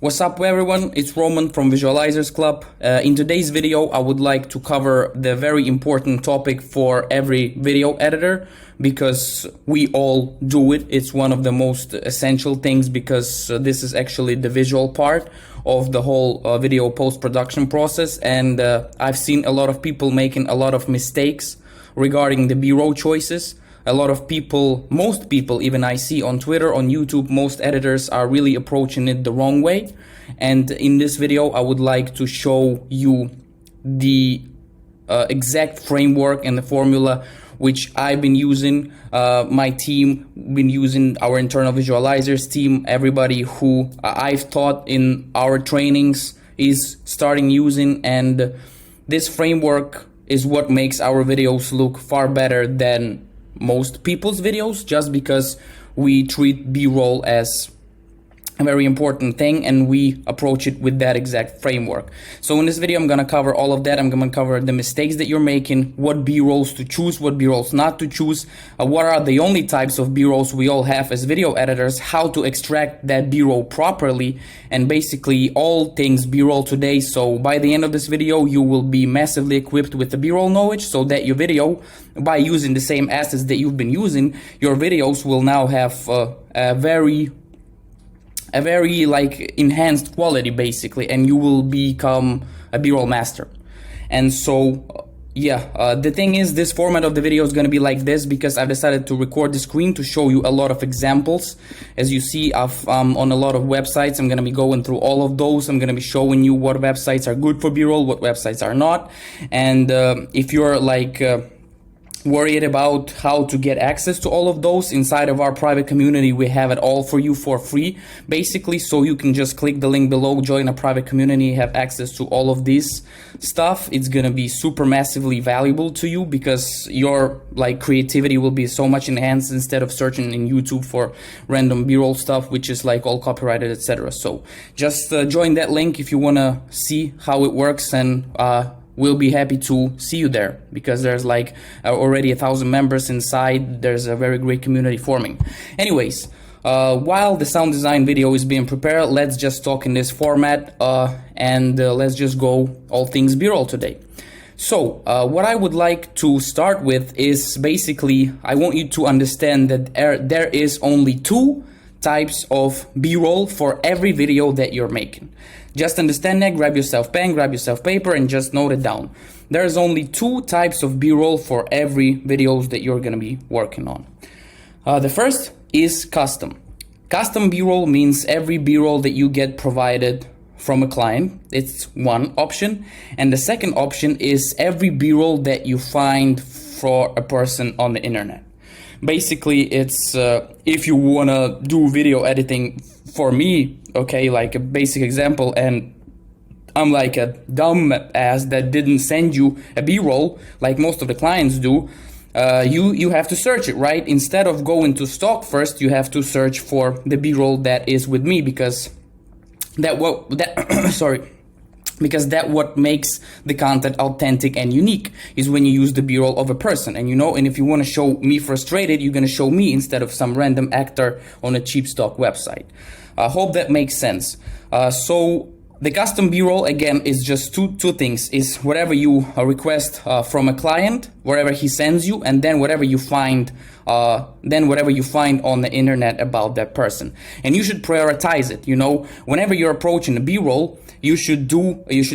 What's up everyone, it's Roman from Visualizers Club. In today's video I would like to cover the very important topic for every video editor because we all do it. It's one of the most essential things because this is actually the visual part of the whole video post-production process, and I've seen a lot of people making a lot of mistakes regarding the B-roll choices. A lot of people, most people even I see on Twitter, on YouTube, most editors are really approaching it the wrong way. And in this video, I would like to show you the exact framework and the formula which I've been using, my team been using, our internal visualizers team, everybody who I've taught in our trainings is starting using, and this framework is what makes our videos look far better than most people's videos, just because we treat B-roll as a very important thing and we approach it with that exact framework. So in this video I'm gonna cover all of that. I'm gonna cover the mistakes that you're making, what B-rolls to choose, what B-rolls not to choose, what are the only types of B-rolls we all have as video editors, how to extract that B-roll properly, and basically all things B-roll today. So by the end of this video you will be massively equipped with the B-roll knowledge, so that your video, by using the same assets that you've been using, your videos will now have a very like enhanced quality basically, and you will become a B-roll master. And so the thing is, this format of the video is going to be like this because I've decided to record the screen to show you a lot of examples. As you see, on a lot of websites, I'm going to be going through all of those. I'm going to be showing you what websites are good for B-roll, what websites are not. And if you're like worried about how to get access to all of those, inside of our private community we have it all for you for free basically. So you can just click the link below, join a private community, have access to all of this stuff. It's gonna be super massively valuable to you because your like creativity will be so much enhanced instead of searching in YouTube for random B-roll stuff which is like all copyrighted, etc. So just join that link if you want to see how it works, and we'll be happy to see you there because there's like already 1,000 members inside. There's a very great community forming. Anyways, while the sound design video is being prepared, let's just talk in this format and let's just go all things B-roll today. So what I would like to start with is basically I want you to understand that there is only two types of B-roll for every video that you're making. Just understand that, grab yourself pen, grab yourself paper, and just note it down. There's only two types of B-roll for every videos that you're gonna be working on. The first is custom. Custom B-roll means every B-roll that you get provided from a client. It's one option. And the second option is every B-roll that you find for a person on the internet. Basically, it's if you wanna do video editing for me, okay, like a basic example, and I'm like a dumb ass that didn't send you a B-roll like most of the clients do, you have to search it, right? Instead of going to stock first, you have to search for the B-roll that is with me because because that what makes the content authentic and unique is when you use the B-roll of a person. And and if you want to show me frustrated, you're going to show me instead of some random actor on a cheap stock website. I hope that makes sense. So the custom B-roll again is just two things, is whatever you request from a client, wherever he sends you, and then whatever you find on the internet about that person. And you should prioritize it. Whenever you're approaching a B-roll, you should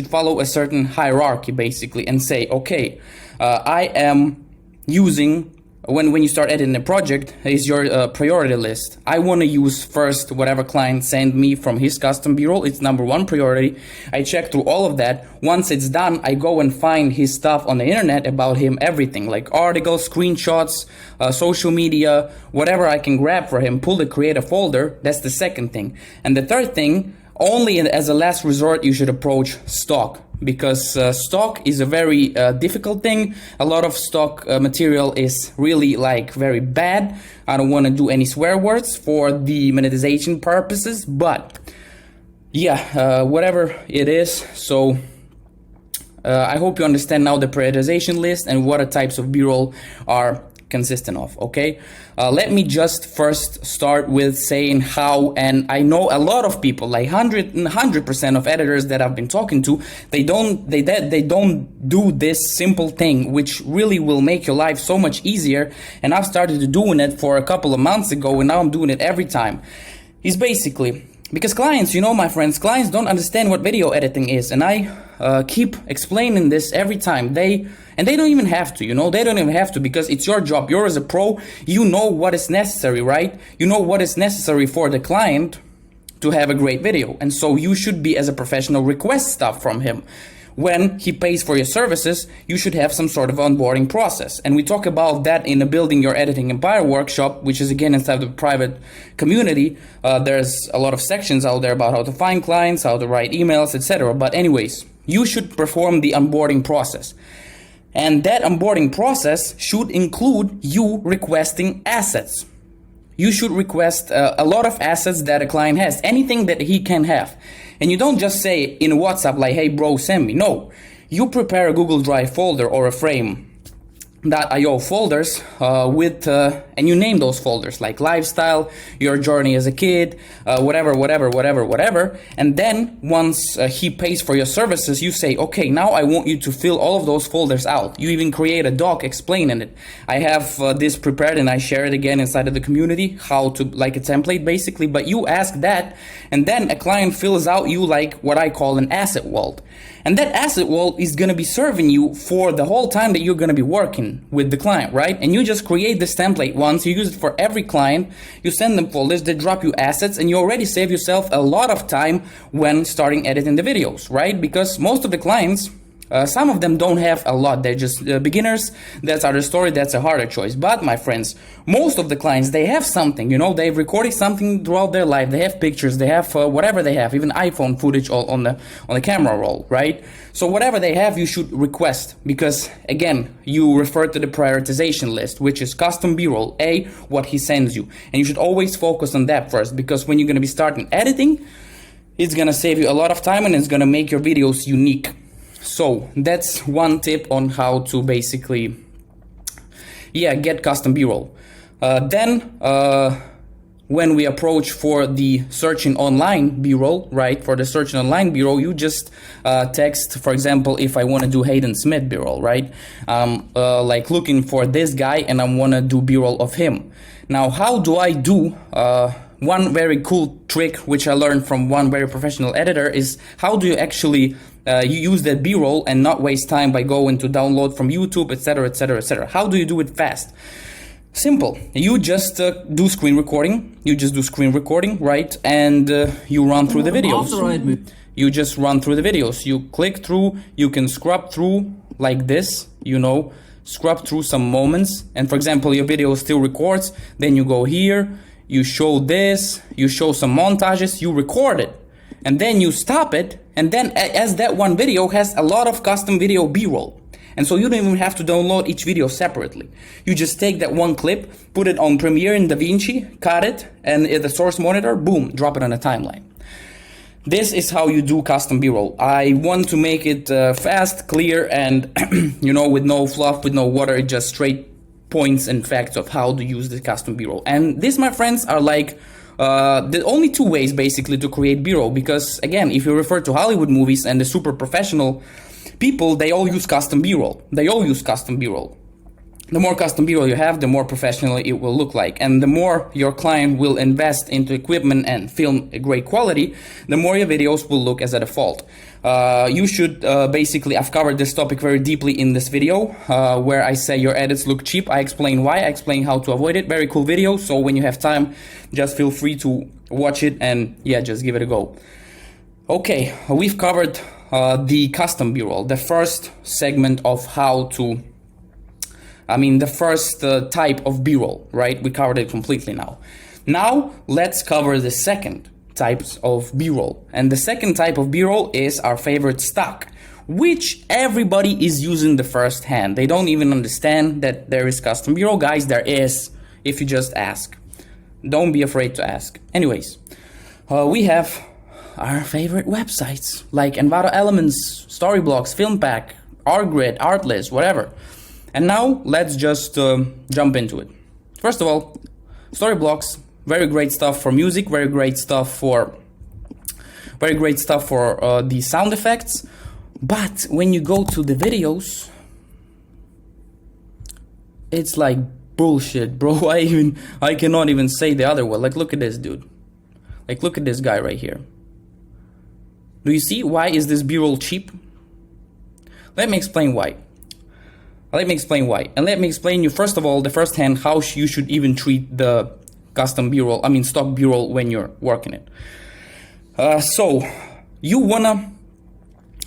follow a certain hierarchy basically and say, okay, I am using, when you start editing a project, is your priority list. I want to use first whatever client sent me from his custom B-roll. It's number one priority. I check through all of that. Once it's done, I go and find his stuff on the internet about him, everything like articles, screenshots, social media, whatever I can grab for him, pull the create a folder. That's the second thing. And the third thing, only as a last resort, you should approach stock, because stock is a very difficult thing. A lot of stock material is really like very bad. I don't want to do any swear words for the monetization purposes, but yeah, whatever it is. So I hope you understand now the prioritization list and what types of B-roll are consistent of, okay? Let me just first start with saying how, and I know a lot of people, like 100% of editors that I've been talking to, they don't do this simple thing, which really will make your life so much easier. And I've started doing it for a couple of months ago, and now I'm doing it every time. Is basically, because clients, you know, my friends, clients don't understand what video editing is, and I keep explaining this every time. They don't even have to, you know, they don't even have to, because it's your job. You're as a pro, you know what is necessary, right? You know what is necessary for the client to have a great video. And so you should be, as a professional, request stuff from him. When he pays for your services, you should have some sort of onboarding process. And we talk about that in the Building Your Editing Empire workshop, which is again inside the private community. There's a lot of sections out there about how to find clients, how to write emails, etc. But anyways, you should perform the onboarding process. And that onboarding process should include you requesting assets. You should request a lot of assets that a client has, anything that he can have. And you don't just say in WhatsApp like, hey bro, send me. No, you prepare a Google Drive folder or a frame.io folders and you name those folders like lifestyle, your journey as a kid, whatever. And then once he pays for your services, you say, okay, now I want you to fill all of those folders out. You even create a doc explaining it. I have this prepared and I share it again inside of the community, how to, like a template basically, but you ask that, and then a client fills out you like what I call an asset vault. And that asset vault is going to be serving you for the whole time that you're going to be working with the client, right? And you just create this template once, you use it for every client, you send them folders, they drop you assets, and you already save yourself a lot of time when starting editing the videos, right? Because most of the clients, some of them don't have a lot. They're just beginners. That's our story. That's a harder choice. But my friends, most of the clients, they have something, you know, they've recorded something throughout their life. They have pictures, they have whatever they have, even iPhone footage on the camera roll, right? So whatever they have, you should request, because again, you refer to the prioritization list, which is custom B-roll, what he sends you. And you should always focus on that first, because when you're going to be starting editing, it's going to save you a lot of time and it's going to make your videos unique. So that's one tip on how to basically, get custom B-roll. Then when we approach for the searching online B-roll, right? For the searching online B-roll, you just text, for example, if I want to do Hayden Smith B-roll, right? Like looking for this guy and I want to do B-roll of him. Now, how do I do one very cool trick which I learned from one very professional editor is how do you actually you use that B-roll and not waste time by going to download from YouTube, etc. How do you do it fast? Simple. You just do screen recording. You just do screen recording, right? And you run through the videos. You just run through the videos. You click through. You can scrub through like this, you know, scrub through some moments. And for example, your video still records. Then you go here. You show this. You show some montages. You record it. And then you stop it, and then as that one video has a lot of custom video B-roll. And so you don't even have to download each video separately. You just take that one clip, put it on Premiere in DaVinci, cut it, and in the source monitor, boom, drop it on a timeline. This is how you do custom B-roll. I want to make it fast, clear, and you know, with no fluff, with no water, just straight points and facts of how to use the custom B-roll. And these, my friends, are like the only two ways basically to create B-roll, because again, if you refer to Hollywood movies and the super professional people, they all use custom B-roll. The more custom B-roll you have, the more professional it will look like. And the more your client will invest into equipment and film a great quality, the more your videos will look as a default. You should basically, I've covered this topic very deeply in this video, where I say your edits look cheap. I explain why, I explain how to avoid it. Very cool video. So when you have time, just feel free to watch it and just give it a go. Okay, we've covered the custom B-roll, the first segment of how to, the first type of B-roll, right? We covered it completely now. Now, let's cover the second types of B-roll. And the second type of B-roll is our favorite stock, which everybody is using the first hand. They don't even understand that there is custom B-roll. Guys, there is, if you just ask. Don't be afraid to ask. Anyways, we have our favorite websites like Envato Elements, Storyblocks, Filmpack, Artgrid, Artlist, whatever. And now let's just jump into it. First of all, Storyblocks, very great stuff for music, very great stuff for the sound effects. But when you go to the videos, it's like bullshit, bro. I cannot even say the other word. Like, look at this dude. Like, look at this guy right here. Do you see why is this B-roll cheap? Let me explain why. And let me explain you, first of all, the first hand, how you should even treat the custom B-roll, stock B-roll when you're working it. So, you wanna,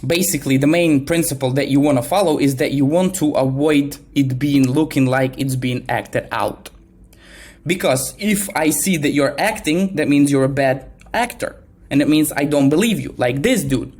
basically the main principle that you wanna follow is that you want to avoid it being looking like it's being acted out. Because if I see that you're acting, that means you're a bad actor. And it means I don't believe you. Like this dude.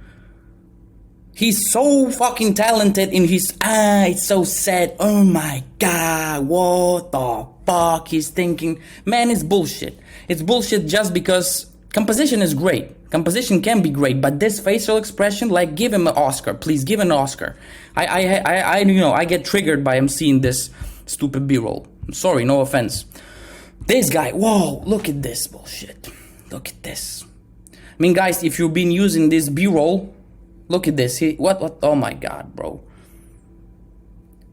He's so fucking talented in his, it's so sad. Oh my god, what the fuck he's thinking. Man, it's bullshit. It's bullshit just because composition is great. Composition can be great, but this facial expression, like, give him an Oscar. Please, give him an Oscar. I get triggered by him seeing this stupid B-roll. I'm sorry, no offense. This guy, whoa, look at this bullshit. Look at this. I mean, guys, if you've been using this B-roll, look at this. What? Oh my god, bro.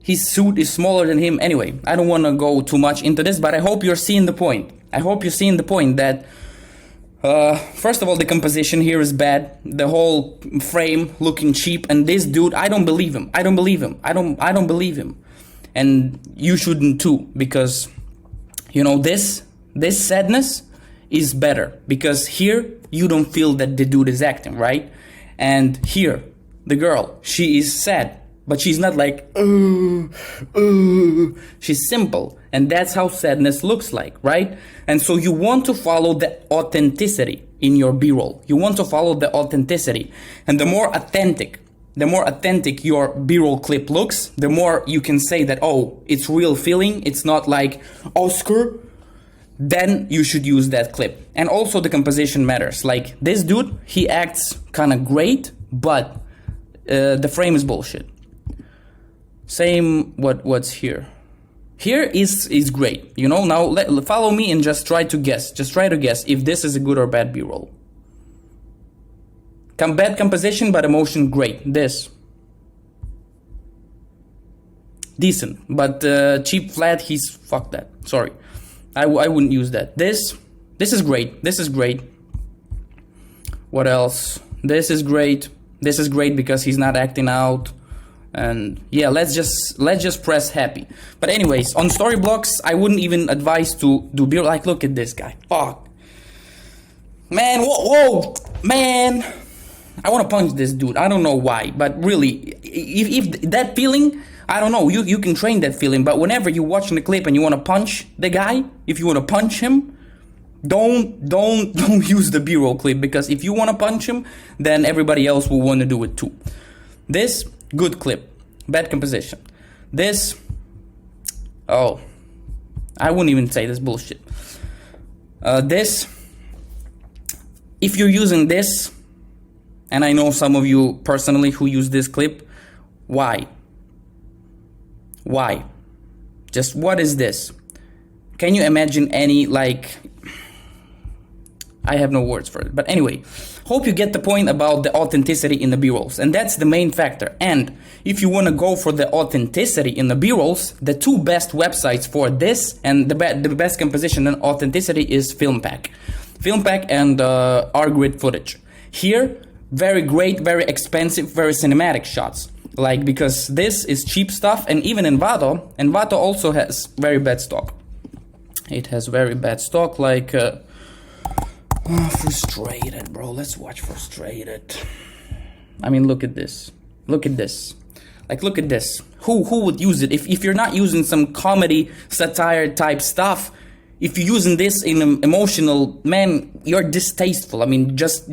His suit is smaller than him. Anyway, I don't want to go too much into this, but I hope you're seeing the point. I hope you're seeing the point that, first of all, the composition here is bad. The whole frame looking cheap. And this dude, I don't believe him. I don't believe him. And you shouldn't too, because, you know, this sadness is better. Because here, you don't feel that the dude is acting, right? And here, the girl, she is sad, but she's not like, she's simple. And that's how sadness looks like, right? And so you want to follow the authenticity in your B-roll. You want to follow the authenticity. And the more authentic your B-roll clip looks, the more you can say that, oh, it's real feeling. It's not like Oscar. Then you should use that clip. And also the composition matters. Like this dude, he acts kind of great, but the frame is bullshit. Same what's here. Here is great. You know, now follow me and just try to guess. Just try to guess if this is a good or bad B-roll. Bad composition, but emotion great. This. Decent, but cheap flat, he's fuck that. Sorry. I wouldn't use that. This is great. This is great. What else? This is great. This is great because he's not acting out. And yeah, let's just press happy. But anyways, on Storyblocks, I wouldn't even advise to do B-roll. Like, look at this guy. Fuck. Man, whoa, man. I want to punch this dude. I don't know why, but really, if that feeling, I don't know, you can train that feeling, but whenever you're watching the clip and you want to punch the guy, if you want to punch him, don't use the B-roll clip, because if you want to punch him, then everybody else will want to do it too. This, good clip, bad composition. This, oh, I wouldn't even say this bullshit. This, if you're using this, and I know some of you personally who use this clip, why? Why? Just what is this? Can you imagine any, like, I have no words for it. But anyway, hope you get the point about the authenticity in the B-rolls. And that's the main factor. And if you want to go for the authenticity in the B-rolls, the two best websites for this and the best composition and authenticity is Filmpack. Filmpack and R-Grid Footage. Here, very great, very expensive, very cinematic shots. Like, because this is cheap stuff, and even Envato also has very bad stock. It has very bad stock, like, Frustrated, bro. Let's watch Frustrated. I mean, look at this. Look at this. Like, look at this. Who would use it? If you're not using some comedy, satire type stuff, if you're using this in an emotional, man, you're distasteful. I mean, just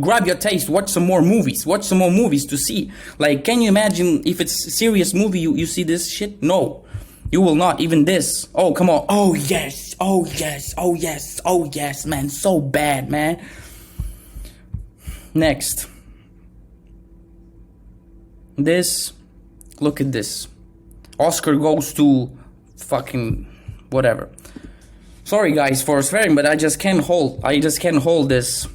grab your taste, watch some more movies to see. Like, can you imagine if it's a serious movie, you see this shit? No, you will not. Even this. Oh, come on. Oh, yes. Oh, yes. Oh, yes. Oh, yes, man. So bad, man. Next. This. Look at this. Oscar goes to fucking whatever. Sorry guys for swearing, but I just can't hold this.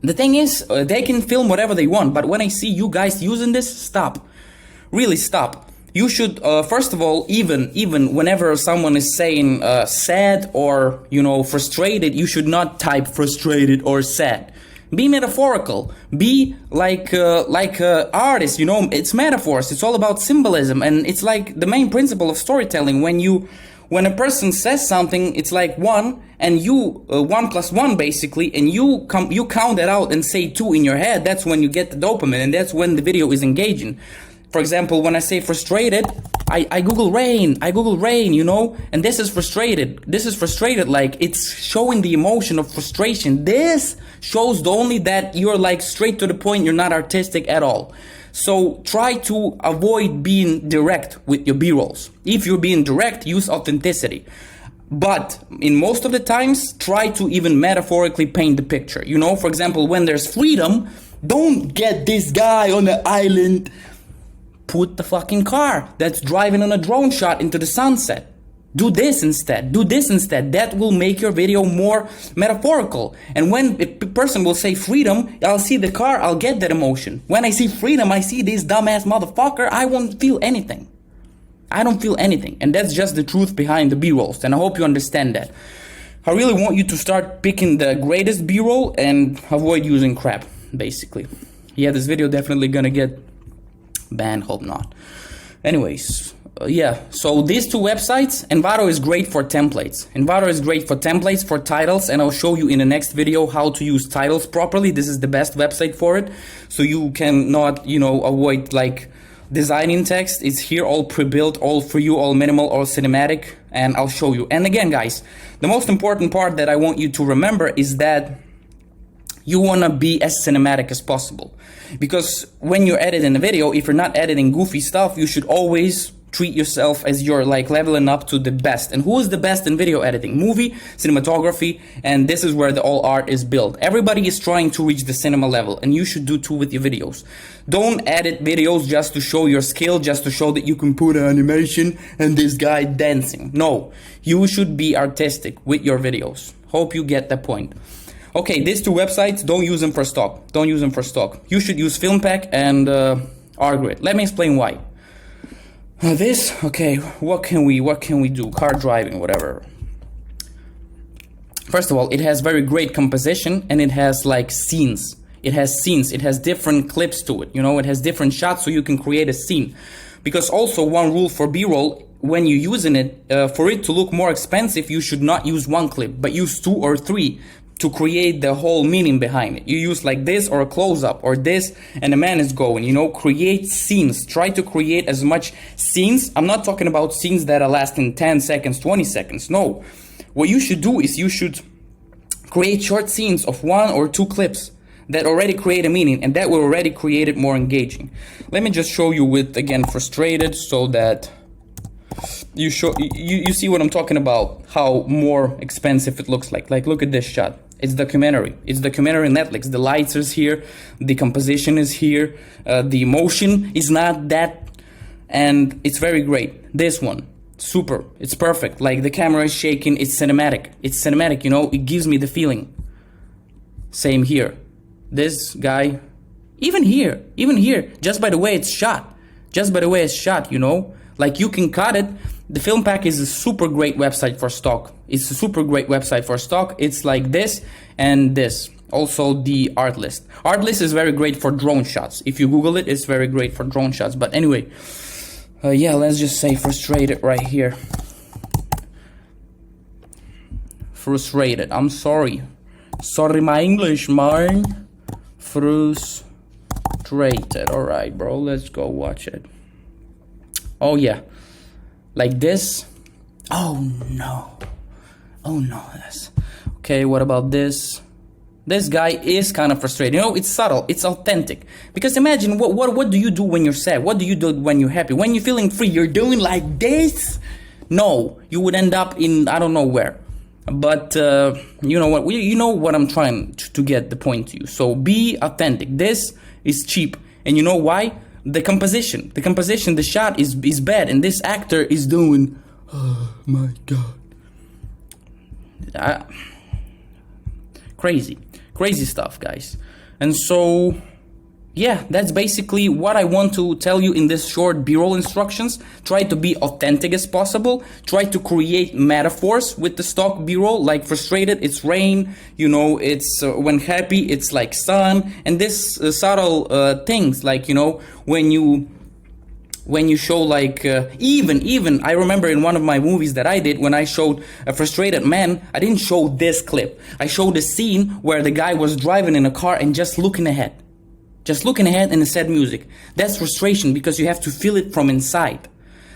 The thing is, they can film whatever they want, but when I see you guys using this, stop. Really stop. You should, first of all, even whenever someone is saying sad or, you know, frustrated, you should not type frustrated or sad. Be metaphorical. Be like artist, you know, it's metaphors. It's all about symbolism, and it's like the main principle of storytelling. When a person says something, it's like one, and you 1 + 1 basically, and you count that out and say 2 in your head. That's when you get the dopamine, and that's when the video is engaging. For example, when I say frustrated, I Google rain, you know, and this is frustrated, like it's showing the emotion of frustration. This shows only that you're like straight to the point, you're not artistic at all. So try to avoid being direct with your B-rolls. If you're being direct, use authenticity. But in most of the times, try to even metaphorically paint the picture. You know, for example, when there's freedom, don't get this guy on the island. Put the fucking car that's driving on a drone shot into the sunset. Do this instead. Do this instead. That will make your video more metaphorical. And when a person will say freedom, I'll see the car, I'll get that emotion. When I see freedom, I see this dumbass motherfucker, I won't feel anything. I don't feel anything. And that's just the truth behind the B-rolls. And I hope you understand that. I really want you to start picking the greatest B-roll and avoid using crap, basically. Yeah, this video definitely gonna get banned, hope not. Anyways, yeah, so these two websites, Envato is great for templates. Envato is great for templates, for titles, and I'll show you in the next video how to use titles properly. This is the best website for it, so you cannot, you know, avoid like designing text. It's here all pre-built, all for you, all minimal, all cinematic, and I'll show you. And again, guys, the most important part that I want you to remember is that you want to be as cinematic as possible. Because when you're editing a video, if you're not editing goofy stuff, you should always treat yourself as you're like leveling up to the best. And who is the best in video editing? Movie, cinematography, and this is where the all art is built. Everybody is trying to reach the cinema level, and you should do too with your videos. Don't edit videos just to show your skill, just to show that you can put an animation and this guy dancing. No, you should be artistic with your videos. Hope you get the point. Okay, these two websites, don't use them for stock. Don't use them for stock. You should use Filmpack and Argrid. Let me explain why. Okay, what can we do? Car driving, whatever. First of all, it has very great composition, and it has like scenes. It has different clips to it, you know, it has different shots, so you can create a scene. Because also one rule for B-roll, when you're using it, for it to look more expensive, you should not use one clip, but use 2 or 3. To create the whole meaning behind it. You use like this or a close-up or this and the man is going, you know, create scenes. Try to create as much scenes. I'm not talking about scenes that are lasting 10 seconds, 20 seconds. No. What you should do is you should create short scenes of 1 or 2 clips that already create a meaning, and that will already create it more engaging. Let me just show you with, again, frustrated, so that you see what I'm talking about, how more expensive it looks like. Like, look at this shot. It's documentary. It's documentary Netflix. The lights is here. The composition is here. The emotion is not that. And it's very great. This one, super. It's perfect. Like, the camera is shaking. It's cinematic. It's cinematic, you know. It gives me the feeling. Same here. This guy, even here, just by the way it's shot. Just by the way it's shot, you know. Like, you can cut it. The Filmpack is a super great website for stock. It's a super great website for stock. It's like this and this. Also the Artlist. Artlist is very great for drone shots. If you Google it, it's very great for drone shots. But anyway, yeah, let's just say frustrated right here. Frustrated. I'm sorry. Sorry, my English, man. Frustrated. Alright, bro. Let's go watch it. Oh, yeah. Like this. Oh, no. Oh, no. Okay, what about this? This guy is kind of frustrated. You know, it's subtle. It's authentic. Because imagine, what do you do when you're sad? What do you do when you're happy? When you're feeling free, you're doing like this? No. You would end up in, I don't know where. But, you know what? You know what I'm trying to get the point to you. So, be authentic. This is cheap. And you know why? the composition, the shot is bad, and this actor is doing, oh my god, crazy stuff, guys. And so yeah, that's basically what I want to tell you in this short B-roll instructions. Try to be authentic as possible. Try to create metaphors with the stock B-roll, like frustrated, it's rain, you know, it's when happy, it's like sun, and this subtle things, like, you know, when you show like even I remember in one of my movies that I did, when I showed a frustrated man, I didn't show this clip. I showed a scene where the guy was driving in a car and just looking ahead and sad music. That's frustration, because you have to feel it from inside.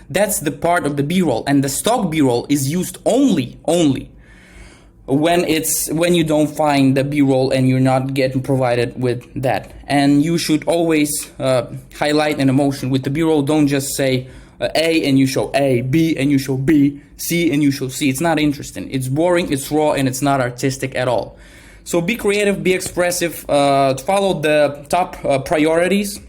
That's the part of the B-roll, and the stock B-roll is used only when you don't find the B-roll and you're not getting provided with that. And you should always highlight an emotion with the B-roll. Don't just say A and you show A, B and you show B, C and you show C. It's not interesting. It's boring, it's raw, and it's not artistic at all. So be creative, be expressive, follow the top priorities.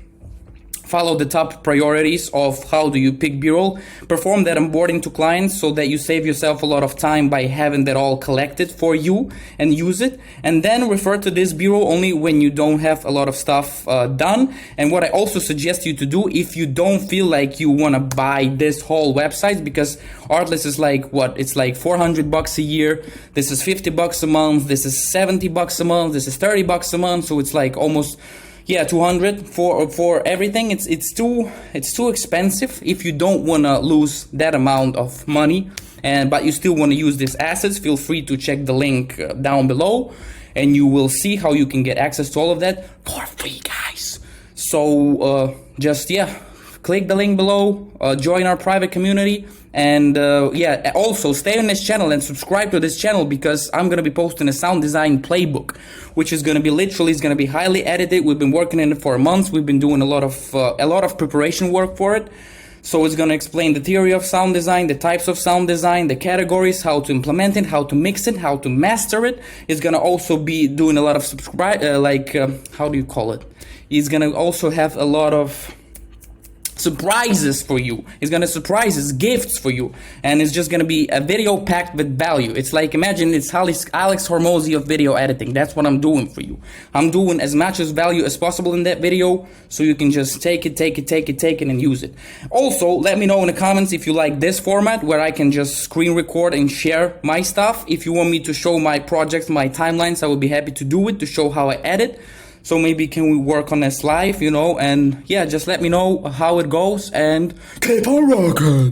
Follow the top priorities of how do you pick B-roll. Perform that onboarding to clients so that you save yourself a lot of time by having that all collected for you and use it. And then refer to this B-roll only when you don't have a lot of stuff done. And what I also suggest you to do, if you don't feel like you want to buy this whole website, because Artlist is like, what? It's like $400 a year. This is $50 a month. This is $70 a month. This is $30 a month. So it's like almost, yeah, 200 for everything. It's too expensive if you don't want to lose that amount of money, but you still want to use these assets. Feel free to check the link down below, and you will see how you can get access to all of that for free, guys. So just click the link below, join our private community, and yeah, also stay on this channel and subscribe to this channel, because I'm gonna be posting a sound design playbook, which is gonna be it's gonna be highly edited. We've been working in it for months. We've been doing a lot of preparation work for it. So it's gonna explain the theory of sound design, the types of sound design, the categories, how to implement it, how to mix it, how to master it. It's gonna also be doing a lot of how do you call it? It's gonna also have a lot of surprises for you. It's gonna surprises, gifts for you, and it's just gonna be a video packed with value. It's like, imagine it's Alex Hormozi of video editing. That's what I'm doing for you. I'm doing as much as value as possible in that video, so you can just take it and use it. Also, let me know in the comments if you like this format where I can just screen record and share my stuff. If you want me to show my projects, my timelines, I will be happy to do it, to show how I edit. So maybe can we work on this live, you know, and yeah, just let me know how it goes and keep on rocking.